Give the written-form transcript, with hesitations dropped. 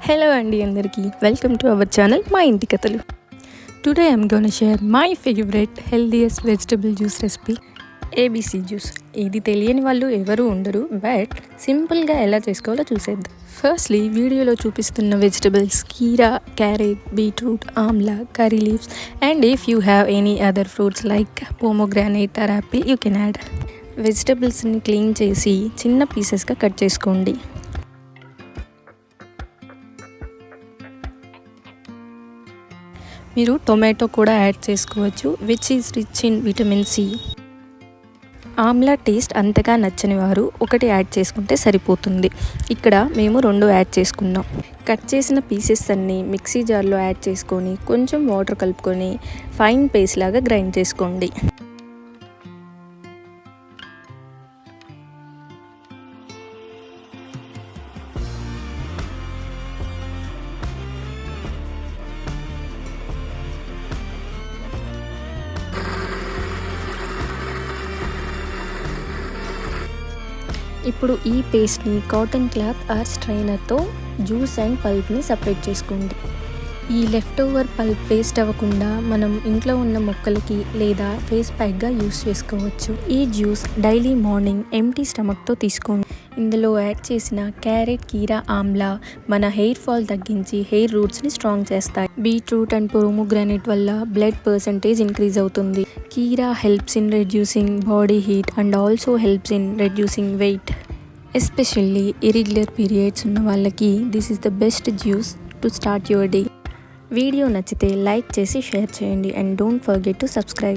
Hello అండి అందరికీ welcome to our channel మా ఇంటి కథలు. Today I'm gonna share my favourite healthiest vegetable juice recipe ABC juice. ఇది తెలియని వాళ్ళు ఎవరు ఉండరు, బట్ సింపుల్గా ఎలా చేసుకోవాలో చూసేద్దాం. ఫస్ట్లీ వీడియోలో చూపిస్తున్న వెజిటబుల్స్ కీరా, క్యారెట్, బీట్రూట్, ఆమ్లా, curry leaves and if you have any other fruits like pomegranate or apple you can add. వెజిటబుల్స్ని క్లీన్ చేసి చిన్న పీసెస్గా కట్ చేసుకోండి. మీరు టొమాటో కూడా యాడ్ చేసుకోవచ్చు, which is rich in vitamin C. Amla taste అంతగా నచ్చని వారు ఒకటి యాడ్ చేసుకుంటే సరిపోతుంది. ఇక్కడ మేము 2 యాడ్ చేసుకున్నాం. కట్ చేసిన పీసెస్ అన్నీ మిక్సీ జార్లో యాడ్ చేసుకొని కొంచెం వాటర్ కలుపుకొని ఫైన్ పేస్ట్ లాగా గ్రైండ్ చేసుకోండి. ఇప్పుడు ఈ పేస్ట్ని కాటన్ క్లాత్ ఆర్ స్ట్రైనర్తో జ్యూస్ అండ్ పల్ప్ని సపరేట్ చేసుకోండి. ఈ లెఫ్ట్ ఓవర్ పల్ప్ వేస్ట్ అవ్వకుండా మనం ఇంట్లో ఉన్న మొక్కలకి లేదా ఫేస్ ప్యాక్గా యూస్ చేసుకోవచ్చు. ఈ జ్యూస్ డైలీ మార్నింగ్ ఎంప్టీ స్టమక్తో తీసుకోండి. ఇందులో యాడ్ చేసిన క్యారెట్, కీరా, ఆమ్లా మన హెయిర్ ఫాల్ తగ్గించి హెయిర్ రూట్స్ని స్ట్రాంగ్ చేస్తాయి. బీట్రూట్ అండ్ పోమోగ్రానేట్ వల్ల బ్లడ్ పర్సంటేజ్ ఇంక్రీజ్ అవుతుంది. Keera helps in reducing body heat and also helps in reducing weight. Especially irregular periods ఉన్న వాళ్ళకి this is the best juice to start your day. Video నచ్చితే like చేసి share చేయండి and don't forget to subscribe.